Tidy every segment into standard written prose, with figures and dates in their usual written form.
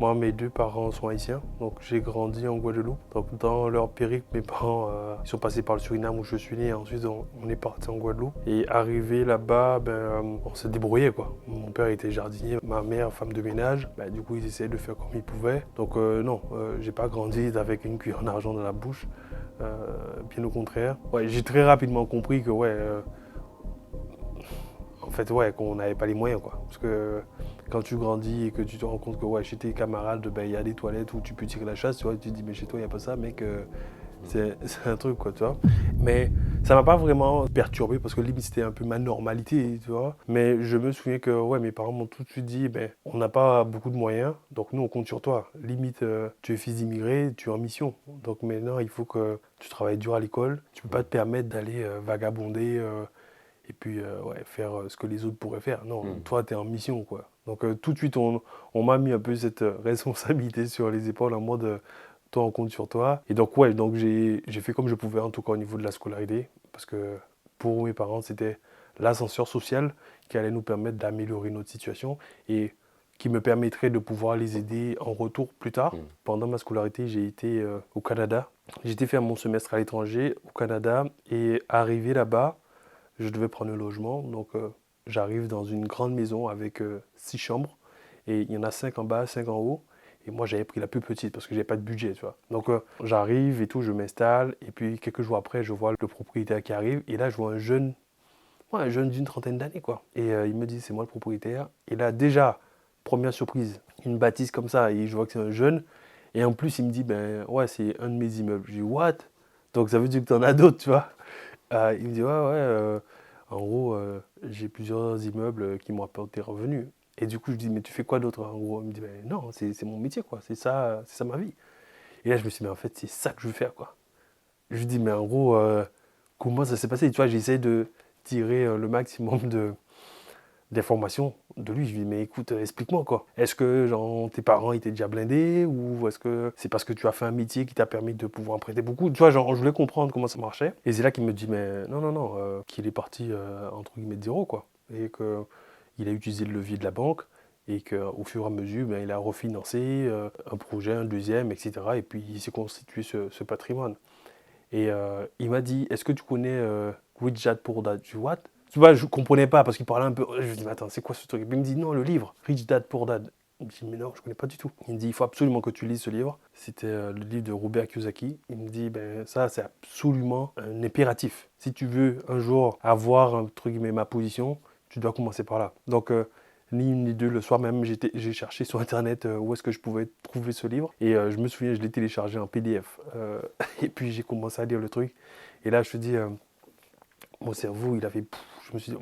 Moi, mes deux parents sont haïtiens, donc j'ai grandi en Guadeloupe. Donc dans leur périple, mes parents ils sont passés par le Suriname où je suis né. Ensuite, on est parti en Guadeloupe. Et arrivé là-bas, on s'est débrouillé quoi. Mon père était jardinier, ma mère femme de ménage. Du coup, ils essayaient de faire comme ils pouvaient. Donc non, j'ai pas grandi avec une cuillère d'argent dans la bouche. Bien au contraire. Ouais, j'ai très rapidement compris que en fait, qu'on n'avait pas les moyens, quoi. Parce que quand tu grandis et que tu te rends compte que, chez tes camarades, il y a des toilettes où tu peux tirer la chasse, tu vois, tu te dis, mais chez toi, il n'y a pas ça, mec, c'est un truc, quoi, tu vois. Mais ça m'a pas vraiment perturbé parce que limite, c'était un peu ma normalité, tu vois. Mais je me souviens que, mes parents m'ont tout de suite dit, on n'a pas beaucoup de moyens, donc nous, on compte sur toi. Limite, tu es fils d'immigré, tu es en mission. Donc maintenant, il faut que tu travailles dur à l'école. Tu peux pas te permettre d'aller vagabonder. Et puis faire ce que les autres pourraient faire. Non, toi, tu es en mission, quoi. Donc tout de suite, on m'a mis un peu cette responsabilité sur les épaules en mode toi, on compte sur toi. Et donc, donc j'ai fait comme je pouvais, en tout cas au niveau de la scolarité, parce que pour mes parents, c'était l'ascenseur social qui allait nous permettre d'améliorer notre situation et qui me permettrait de pouvoir les aider en retour plus tard. Pendant ma scolarité, j'ai été au Canada. J'ai été faire mon semestre à l'étranger au Canada et arrivé là-bas, je devais prendre un logement. Donc, j'arrive dans une grande maison avec 6 chambres. Et il y en a 5 en bas, 5 en haut. Et moi, j'avais pris la plus petite parce que j'avais pas de budget, tu vois. Donc, j'arrive et tout, je m'installe. Et puis, quelques jours après, je vois le propriétaire qui arrive. Et là, je vois un jeune d'une trentaine d'années, quoi. Et il me dit, c'est moi le propriétaire. Et là, déjà, première surprise, une bâtisse comme ça. Et je vois que c'est un jeune. Et en plus, il me dit, c'est un de mes immeubles. Je dis, what? Donc, ça veut dire que tu en as d'autres, tu vois. Il me dit, en gros, j'ai plusieurs immeubles qui m'ont apporté revenus. Et du coup, je dis, mais tu fais quoi d'autre en gros? Il me dit, non, c'est mon métier, quoi. C'est ça ma vie. Et là, je me suis dit, mais en fait, c'est ça que je veux faire, quoi. Je lui dis, mais en gros, comment ça s'est passé? Tu vois, j'essaie de tirer le maximum d'informations de lui. Je lui dis, mais écoute, explique-moi, quoi. Est-ce que, genre, tes parents étaient déjà blindés ou est-ce que c'est parce que tu as fait un métier qui t'a permis de pouvoir en prêter beaucoup? Tu vois, genre, je voulais comprendre comment ça marchait. Et c'est là qu'il me dit, mais non, non, non, qu'il est parti, entre guillemets, de zéro, quoi. Et qu'il a utilisé le levier de la banque et qu'au fur et à mesure, il a refinancé un projet, un deuxième, etc. Et puis, il s'est constitué ce patrimoine. Et il m'a dit, est-ce que tu connais Rich Dad Poor Dad? Je dis, what? Tu vois, je ne comprenais pas parce qu'il parlait un peu. Je lui dis, mais attends, c'est quoi ce truc? Et puis il me dit, non, le livre, Rich Dad Poor Dad. Je me dis, mais non, je ne connais pas du tout. Il me dit, il faut absolument que tu lises ce livre. C'était le livre de Robert Kiyosaki. Il me dit, ça, c'est absolument un impératif. Si tu veux un jour avoir, entre guillemets, ma position, tu dois commencer par là. Donc, ni une ni deux, le soir même, j'ai cherché sur Internet où est-ce que je pouvais trouver ce livre. Et je me souviens, je l'ai téléchargé en PDF. Et puis j'ai commencé à lire le truc. Et là, je te dis, mon cerveau, il avait... Je me suis dit,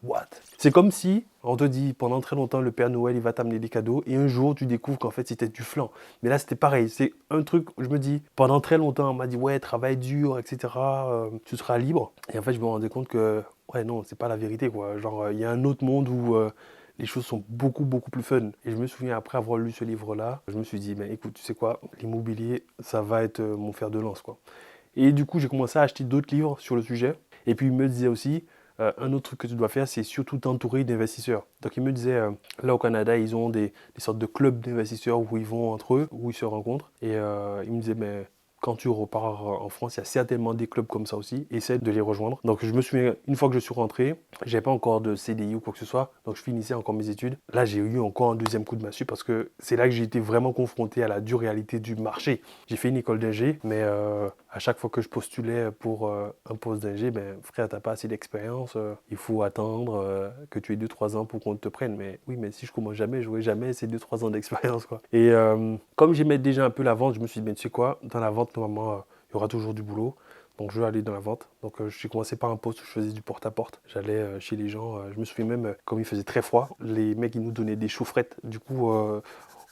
what? C'est comme si on te dit, pendant très longtemps, le Père Noël, il va t'amener des cadeaux. Et un jour, tu découvres qu'en fait, c'était du flan. Mais là, c'était pareil. C'est un truc, je me dis, pendant très longtemps, on m'a dit, ouais, travaille dur, etc. Tu seras libre. Et en fait, je me rendais compte que, ouais, non, c'est pas la vérité, quoi. Genre, il y a un autre monde où... les choses sont beaucoup, beaucoup plus fun. Et je me souviens, après avoir lu ce livre-là, je me suis dit, mais écoute, tu sais quoi, l'immobilier, ça va être mon fer de lance, quoi. Et du coup, j'ai commencé à acheter d'autres livres sur le sujet. Et puis, il me disait aussi, un autre truc que tu dois faire, c'est surtout t'entourer d'investisseurs. Donc, il me disait, là au Canada, ils ont des sortes de clubs d'investisseurs où ils vont entre eux, où ils se rencontrent. Et il me disait, mais quand tu repars en France, il y a certainement des clubs comme ça aussi. Essaie de les rejoindre. Donc, je me souviens, une fois que je suis rentré, j'avais pas encore de CDI ou quoi que ce soit. Donc, je finissais encore mes études. Là, j'ai eu encore un deuxième coup de massue parce que c'est là que j'ai été vraiment confronté à la dure réalité du marché. J'ai fait une école d'ingé, mais à chaque fois que je postulais pour un poste d'ingé, frère, t'as pas assez d'expérience. Il faut attendre que tu aies 2-3 ans pour qu'on te prenne. Mais oui, mais si je commence jamais, je n'aurai jamais ces 2-3 ans d'expérience, quoi. Et comme j'aimais déjà un peu la vente, je me suis dit, tu sais quoi, dans la vente, normalement, il y aura toujours du boulot. Donc je vais aller dans la vente. Donc j'ai commencé par un poste où je faisais du porte-à-porte. J'allais chez les gens. Je me souviens même, comme il faisait très froid, les mecs ils nous donnaient des chaufferettes. Du coup,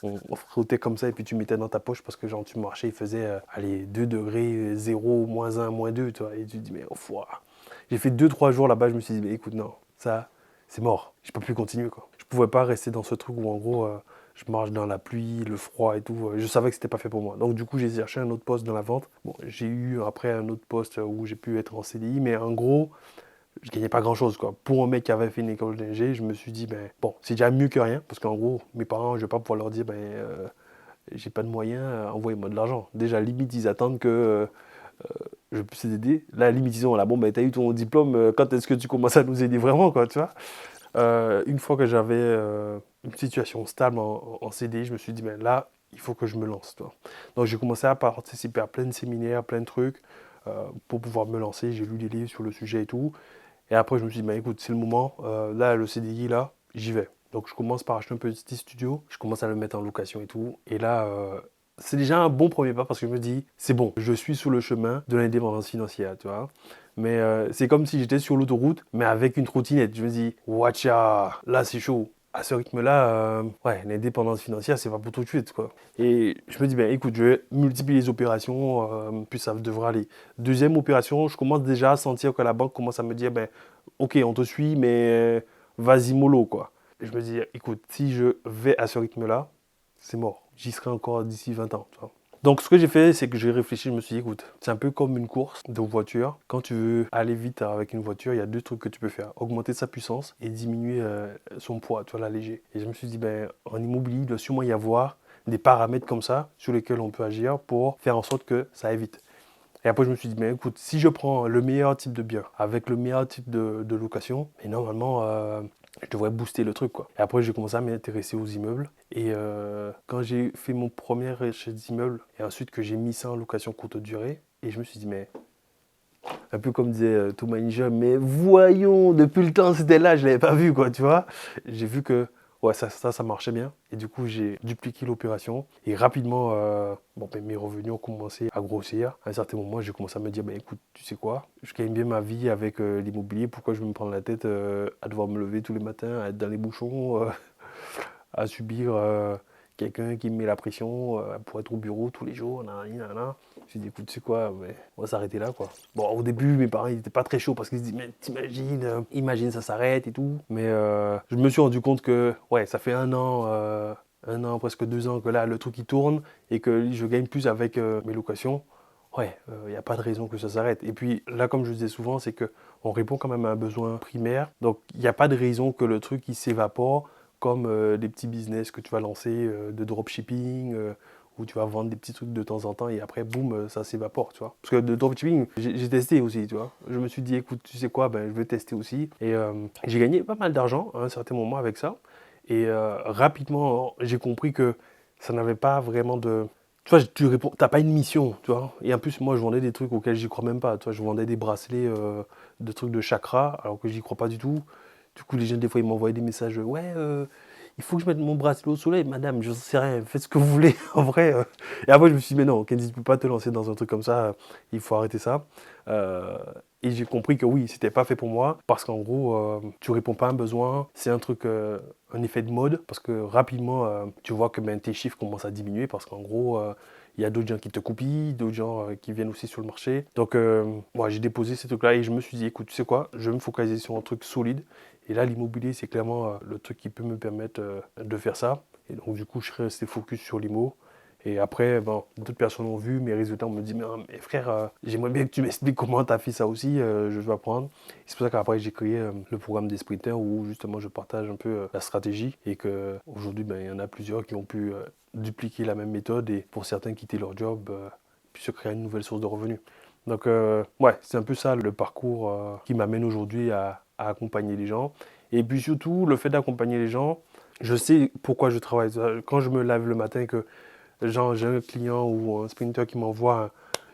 on frottait comme ça et puis tu mettais dans ta poche parce que genre tu marchais, il faisait allez, 2 degrés, 0, -1, -2, tu vois. Et tu te dis, mais oh, fouah. J'ai fait 2-3 jours là-bas, je me suis dit, mais écoute, non, ça, c'est mort. Je peux plus continuer, quoi. Je pouvais pas rester dans ce truc où en gros, je marche dans la pluie, le froid et tout. Je savais que c'était pas fait pour moi. Donc du coup, j'ai cherché un autre poste dans la vente. Bon, j'ai eu après un autre poste où j'ai pu être en CDI, mais en gros, je gagnais pas grand chose, quoi. Pour un mec qui avait fait une école d'ingé, je me suis dit, bon, c'est déjà mieux que rien, parce qu'en gros, mes parents, je vais pas pouvoir leur dire, j'ai pas de moyens, envoyez-moi de l'argent. Déjà, limite, ils attendent que je puisse les aider. Là, limite, ils ont là, bon, ben, t'as eu ton diplôme, quand est-ce que tu commences à nous aider vraiment, quoi, tu vois? Une fois que j'avais une situation stable en CDI, je me suis dit, ben là, il faut que je me lance, tu vois. Donc, j'ai commencé à participer à plein de séminaires, plein de trucs, pour pouvoir me lancer. J'ai lu des livres sur le sujet et tout. Et après, je me suis dit, ben écoute, c'est le moment. Là, le CDI, là, j'y vais. Donc, je commence par acheter un petit studio. Je commence à le mettre en location et tout. Et là, c'est déjà un bon premier pas parce que je me dis, c'est bon, je suis sur le chemin de l'indépendance financière, tu vois. Mais c'est comme si j'étais sur l'autoroute, mais avec une trottinette. Je me dis, watcha, là, c'est chaud. À ce rythme-là, ouais, l'indépendance financière, c'est pas pour tout de suite, quoi. Et je me dis, ben écoute, je vais multiplier les opérations, puis ça devra aller. Deuxième opération, je commence déjà à sentir que la banque commence à me dire, ben, ok, on te suit, mais vas-y mollo, quoi. Et je me dis, écoute, si je vais à ce rythme-là, c'est mort. J'y serai encore d'ici 20 ans, tu vois. Donc, ce que j'ai fait, c'est que j'ai réfléchi, je me suis dit, écoute, c'est un peu comme une course de voiture. Quand tu veux aller vite avec une voiture, il y a deux trucs que tu peux faire. Augmenter sa puissance et diminuer son poids, tu vois, l'alléger. Et je me suis dit, ben, en immobilier, il doit sûrement y avoir des paramètres comme ça sur lesquels on peut agir pour faire en sorte que ça aille vite. Et après, je me suis dit, mais écoute, si je prends le meilleur type de bien avec le meilleur type de location, mais normalement, je devrais booster le truc, quoi. Et après, j'ai commencé à m'intéresser aux immeubles. Et quand j'ai fait mon premier achat d'immeuble, et ensuite que j'ai mis ça en location courte durée, et je me suis dit, mais un peu comme disait Thomas Ninja, mais voyons, depuis le temps c'était là, je ne l'avais pas vu, quoi, tu vois. J'ai vu que ouais, ça marchait bien. Et du coup, j'ai dupliqué l'opération. Et rapidement, bon, ben, mes revenus ont commencé à grossir. À un certain moment, j'ai commencé à me dire, ben, écoute, tu sais quoi, je gagne bien ma vie avec l'immobilier. Pourquoi je vais me prendre la tête à devoir me lever tous les matins, à être dans les bouchons, à subir quelqu'un qui me met la pression pour être au bureau tous les jours, nanani, nanana. Je me suis dit, écoute, tu sais quoi, mais on va s'arrêter là, quoi. Bon, au début, mes parents, ils n'étaient pas très chauds parce qu'ils se disent, mais t'imagines, imagine, ça s'arrête et tout. Mais je me suis rendu compte que, ouais, ça fait un an, presque 2 ans que là, le truc, il tourne et que je gagne plus avec mes locations. Ouais, il n'y a pas de raison que ça s'arrête. Et puis là, comme je disais souvent, c'est que on répond quand même à un besoin primaire. Donc, il n'y a pas de raison que le truc, il s'évapore comme des petits business que tu vas lancer de dropshipping, où tu vas vendre des petits trucs de temps en temps et après, boum, ça s'évapore, tu vois. Parce que de dropshipping, j'ai testé aussi, tu vois. Je me suis dit, écoute, tu sais quoi, ben, je vais tester aussi. Et j'ai gagné pas mal d'argent à un certain moment avec ça. Et rapidement, j'ai compris que ça n'avait pas vraiment de... Tu vois, tu réponds, t'as pas une mission, tu vois. Et en plus, moi, je vendais des trucs auxquels j'y crois même pas. Tu vois, je vendais des bracelets de trucs de chakra, alors que j'y crois pas du tout. Du coup, les gens, des fois, ils m'envoyaient des messages. Ouais, il faut que je mette mon bracelet au soleil. Madame, je sais rien, faites ce que vous voulez, en vrai. Et après, je me suis dit, mais non, Kenzie, tu peux pas te lancer dans un truc comme ça. Il faut arrêter ça. Euh, et j'ai compris que oui, c'était pas fait pour moi. Parce qu'en gros, tu réponds pas à un besoin. C'est un truc, un effet de mode. Parce que rapidement, tu vois que ben, tes chiffres commencent à diminuer. Parce qu'en gros, il y a d'autres gens qui te copient, d'autres gens qui viennent aussi sur le marché. Donc, moi, j'ai déposé ces trucs-là et je me suis dit, écoute, tu sais quoi, je vais me focaliser sur un truc solide. Et là, l'immobilier, c'est clairement le truc qui peut me permettre de faire ça. Et donc, du coup, je serai resté focus sur l'IMO. Et après, bon, d'autres personnes ont vu mes résultats, on me dit, mais frère, j'aimerais bien que tu m'expliques comment tu as fait ça aussi, je veux apprendre. C'est pour ça qu'après, j'ai créé le programme des sprinters où justement je partage un peu la stratégie et qu'aujourd'hui, ben, il y en a plusieurs qui ont pu dupliquer la même méthode et pour certains quitter leur job, puis se créer une nouvelle source de revenus. Donc, ouais, c'est un peu ça le parcours qui m'amène aujourd'hui à accompagner les gens. Et puis surtout, le fait d'accompagner les gens, je sais pourquoi je travaille. Quand je me lève le matin, que genre, j'ai un client ou un sprinter qui m'envoie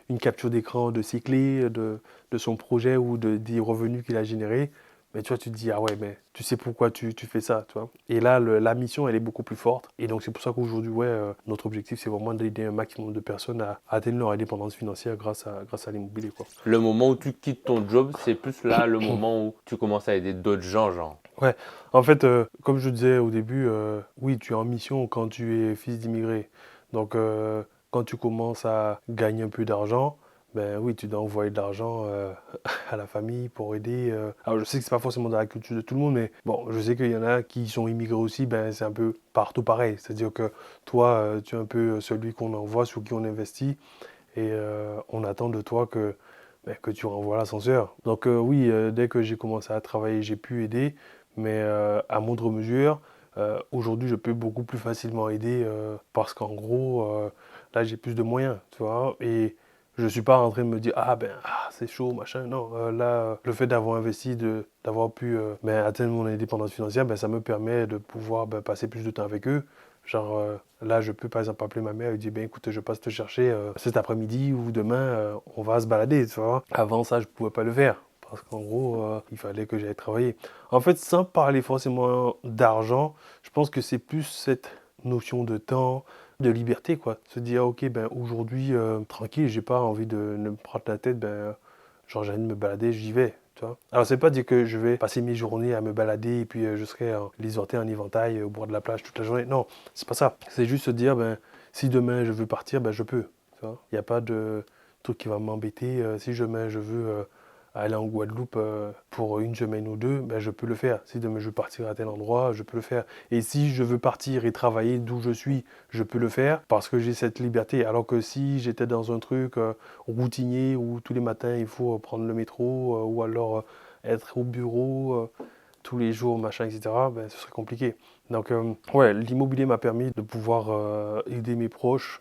une capture d'écran de ses clés, de son projet ou des revenus qu'il a générés, mais tu vois, tu te dis, ah ouais, mais tu sais pourquoi tu fais ça, tu vois. Et là, la mission, elle est beaucoup plus forte. Et donc, c'est pour ça qu'aujourd'hui, ouais, notre objectif, c'est vraiment d'aider un maximum de personnes à atteindre leur indépendance financière grâce à l'immobilier, quoi. Le moment où tu quittes ton job, c'est plus là le moment où tu commences à aider d'autres gens, genre. Ouais, en fait, comme je disais au début, oui, tu es en mission quand tu es fils d'immigré. Donc, quand tu commences à gagner un peu d'argent, ben oui, tu dois envoyer de l'argent à la famille pour aider. Alors, je sais que c'est pas forcément dans la culture de tout le monde, mais bon, je sais qu'il y en a qui sont immigrés aussi, ben c'est un peu partout pareil. C'est-à-dire que toi, tu es un peu celui qu'on envoie, sur qui on investit, et on attend de toi que tu renvoies l'ascenseur. Donc oui, dès que j'ai commencé à travailler, j'ai pu aider, mais à moindre mesure. Aujourd'hui, je peux beaucoup plus facilement aider parce qu'en gros, là, j'ai plus de moyens, tu vois. Et je ne suis pas en train de me dire, c'est chaud, machin. Non, là, le fait d'avoir investi, d'avoir pu atteindre mon indépendance financière, ça me permet de pouvoir passer plus de temps avec eux. Genre, là, je peux par exemple appeler ma mère et lui dire, écoute, je passe te chercher cet après-midi ou demain, on va se balader, tu vois. Avant ça, je ne pouvais pas le faire. Parce qu'en gros, il fallait que j'aille travailler. En fait, sans parler forcément d'argent, je pense que c'est plus cette notion de temps, de liberté, quoi. Se dire, ok, aujourd'hui, tranquille, j'ai pas envie de me prendre la tête, genre j'ai envie de me balader, j'y vais. Tu vois. Alors, c'est pas dire que je vais passer mes journées à me balader et puis je serai les orteils en éventail au bord de la plage toute la journée. Non, c'est pas ça. C'est juste se dire, si demain je veux partir, je peux. Il n'y a pas de truc qui va m'embêter. Si demain je veux aller en Guadeloupe pour une semaine ou deux, je peux le faire. Si demain je veux partir à tel endroit, je peux le faire. Et si je veux partir et travailler d'où je suis, je peux le faire parce que j'ai cette liberté. Alors que si j'étais dans un truc routinier où tous les matins il faut prendre le métro ou alors être au bureau tous les jours, machin, etc., ce serait compliqué. Donc, l'immobilier m'a permis de pouvoir aider mes proches,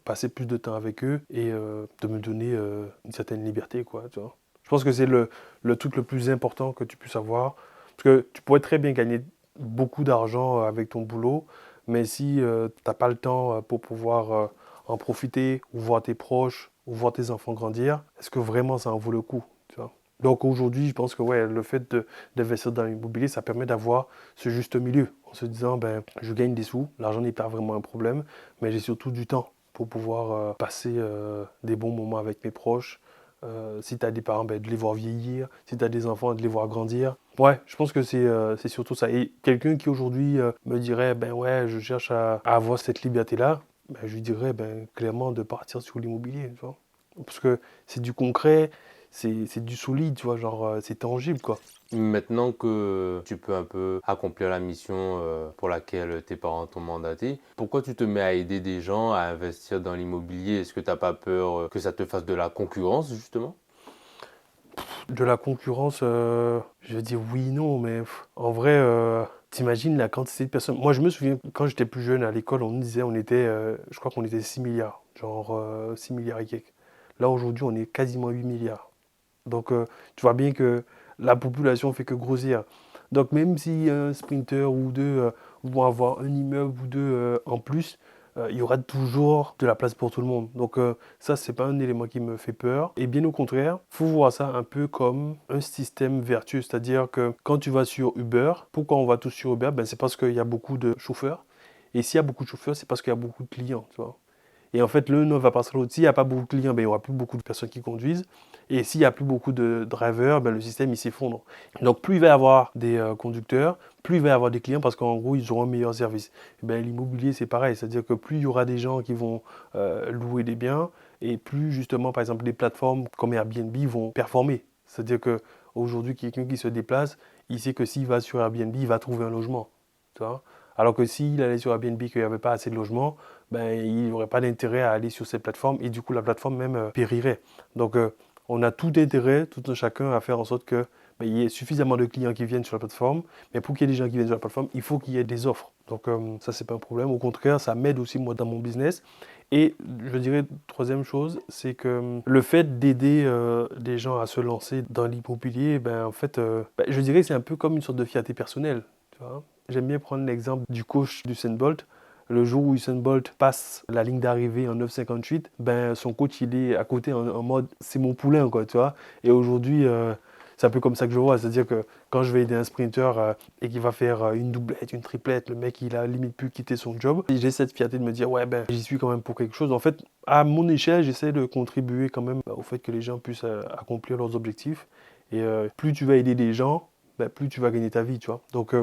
passer plus de temps avec eux et de me donner une certaine liberté, quoi, tu vois. Je pense que c'est le truc le plus important que tu puisses avoir. Parce que tu pourrais très bien gagner beaucoup d'argent avec ton boulot, mais si tu n'as pas le temps pour pouvoir en profiter, ou voir tes proches, ou voir tes enfants grandir, est-ce que vraiment ça en vaut le coup, tu vois? Donc aujourd'hui, je pense que le fait d'investir dans l'immobilier, ça permet d'avoir ce juste milieu, en se disant, je gagne des sous, l'argent n'est pas vraiment un problème, mais j'ai surtout du temps pour pouvoir passer des bons moments avec mes proches. Si tu as des parents, de les voir vieillir. Si tu as des enfants, de les voir grandir. Ouais, je pense que c'est surtout ça. Et quelqu'un qui aujourd'hui me dirait, je cherche à avoir cette liberté-là, je lui dirais clairement de partir sur l'immobilier, tu vois. Parce que c'est du concret, c'est du solide, tu vois, genre c'est tangible, quoi. Maintenant que tu peux un peu accomplir la mission pour laquelle tes parents t'ont mandaté, pourquoi tu te mets à aider des gens à investir dans l'immobilier? Est-ce que tu n'as pas peur que ça te fasse de la concurrence, justement? De la concurrence, je veux dire oui, non, mais en vrai, t'imagines la quantité de personnes. Moi, je me souviens, quand j'étais plus jeune à l'école, on nous disait, je crois qu'on était 6 milliards, genre 6 milliards et quelques. Là, aujourd'hui, on est quasiment 8 milliards. Donc, tu vois bien que la population fait que grossir. Donc, même si un sprinter ou deux vont avoir un immeuble ou deux en plus, il y aura toujours de la place pour tout le monde. Donc, ça, c'est pas un élément qui me fait peur. Et bien au contraire, faut voir ça un peu comme un système vertueux. C'est-à-dire que quand tu vas sur Uber, pourquoi on va tous sur Uber? C'est parce qu'il y a beaucoup de chauffeurs. Et s'il y a beaucoup de chauffeurs, c'est parce qu'il y a beaucoup de clients, tu vois. Et en fait, l'un ne va pas sur l'autre. S'il n'y a pas beaucoup de clients, il n'y aura plus beaucoup de personnes qui conduisent. Et s'il n'y a plus beaucoup de drivers, le système il s'effondre. Donc plus il va y avoir des conducteurs, plus il va y avoir des clients parce qu'en gros, ils auront un meilleur service. Et l'immobilier, c'est pareil. C'est-à-dire que plus il y aura des gens qui vont louer des biens, et plus justement, par exemple, des plateformes comme Airbnb vont performer. C'est-à-dire qu'aujourd'hui, quelqu'un qui se déplace, il sait que s'il va sur Airbnb, il va trouver un logement. Tu vois. Alors que s'il allait sur Airbnb et qu'il n'y avait pas assez de logements, il n'aurait pas d'intérêt à aller sur cette plateforme et du coup la plateforme même périrait. Donc on a tout intérêt, tout un chacun, à faire en sorte que il y ait suffisamment de clients qui viennent sur la plateforme, mais pour qu'il y ait des gens qui viennent sur la plateforme, il faut qu'il y ait des offres. Donc ça, c'est pas un problème. Au contraire, ça m'aide aussi moi dans mon business. Et je dirais, troisième chose, c'est que le fait d'aider des gens à se lancer dans l'immobilier, en fait, je dirais que c'est un peu comme une sorte de fierté personnelle. Tu vois. J'aime bien prendre l'exemple du coach d'Usain Bolt. Le jour où Usain Bolt passe la ligne d'arrivée en 9,58, son coach il est à côté en mode c'est mon poulain, quoi, tu vois. Et aujourd'hui, c'est un peu comme ça que je vois. C'est-à-dire que quand je vais aider un sprinter et qu'il va faire une doublette, une triplette, le mec il a limite pu quitter son job. Et j'ai cette fierté de me dire ouais j'y suis quand même pour quelque chose. En fait, à mon échelle, j'essaie de contribuer quand même au fait que les gens puissent accomplir leurs objectifs. Et plus tu vas aider des gens, plus tu vas gagner ta vie, tu vois. Donc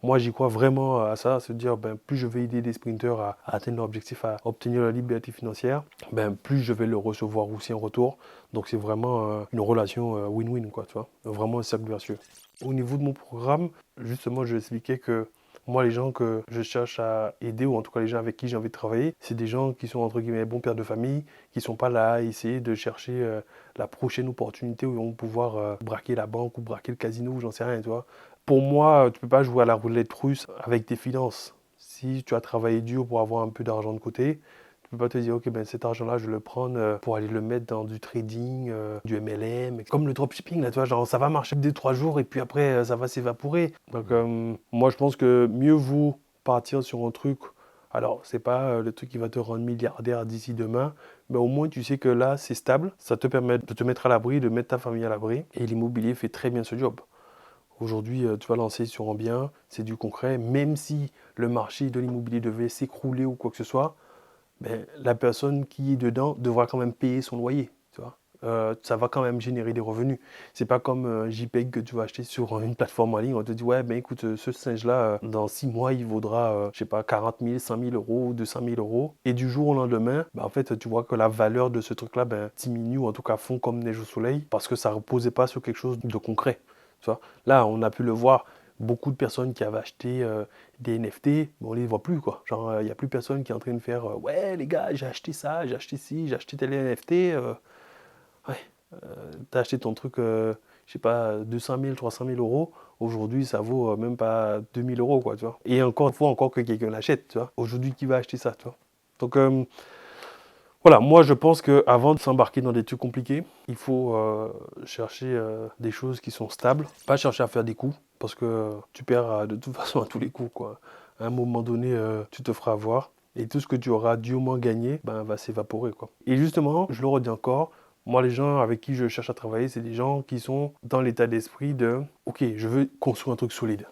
moi, j'y crois vraiment à ça, à se dire, plus je vais aider des sprinters à atteindre leur objectif, à obtenir la liberté financière, plus je vais le recevoir aussi en retour. Donc, c'est vraiment une relation win-win, quoi, tu vois, vraiment un cercle vertueux. Au niveau de mon programme, justement, je vais expliquer que moi, les gens que je cherche à aider, ou en tout cas les gens avec qui j'ai envie de travailler, c'est des gens qui sont, entre guillemets, bons pères de famille, qui ne sont pas là à essayer de chercher la prochaine opportunité où ils vont pouvoir braquer la banque ou braquer le casino, ou j'en sais rien, tu vois. Pour moi, tu peux pas jouer à la roulette russe avec tes finances. Si tu as travaillé dur pour avoir un peu d'argent de côté, tu peux pas te dire, ok, ben cet argent-là, je vais le prendre pour aller le mettre dans du trading, du MLM. Comme le dropshipping, là, tu vois, genre, ça va marcher 2, 3 jours et puis après, ça va s'évaporer. Donc, moi, je pense que mieux vaut partir sur un truc. Alors, c'est pas le truc qui va te rendre milliardaire d'ici demain, mais au moins, tu sais que là, c'est stable. Ça te permet de te mettre à l'abri, de mettre ta famille à l'abri. Et l'immobilier fait très bien ce job. Aujourd'hui, tu vas lancer sur un bien, c'est du concret. Même si le marché de l'immobilier devait s'écrouler ou quoi que ce soit, ben, la personne qui est dedans devra quand même payer son loyer. Tu vois. Ça va quand même générer des revenus. C'est pas comme un JPEG que tu vas acheter sur une plateforme en ligne. On te dit, ouais, ben écoute, ce singe-là, dans 6 mois, il vaudra, je sais pas, 40 000, 100 000 euros, 200 000 euros. Et du jour au lendemain, ben, en fait, tu vois que la valeur de ce truc-là ben, diminue, ou en tout cas fond comme neige au soleil, parce que ça ne reposait pas sur quelque chose de concret. Tu vois. Là, on a pu le voir. Beaucoup de personnes qui avaient acheté des NFT, on les voit plus quoi. Genre, il n'y a plus personne qui est en train de faire ouais les gars, j'ai acheté ça, j'ai acheté ci, j'ai acheté tel NFT. Ouais, t'as acheté ton truc, je sais pas, 200 000, 300 000 euros. Aujourd'hui, ça vaut même pas 2000 euros quoi, tu vois. Et encore, il faut encore que quelqu'un l'achète, tu vois. Aujourd'hui, qui va acheter ça, tu vois. Donc, voilà, moi je pense qu'avant de s'embarquer dans des trucs compliqués, il faut chercher des choses qui sont stables, pas chercher à faire des coups, parce que tu perds de toute façon à tous les coups, quoi. À un moment donné, tu te feras avoir, et tout ce que tu auras dûment gagné ben, va s'évaporer, quoi. Et justement, je le redis encore, moi les gens avec qui je cherche à travailler, c'est des gens qui sont dans l'état d'esprit de « Ok, je veux construire un truc solide ».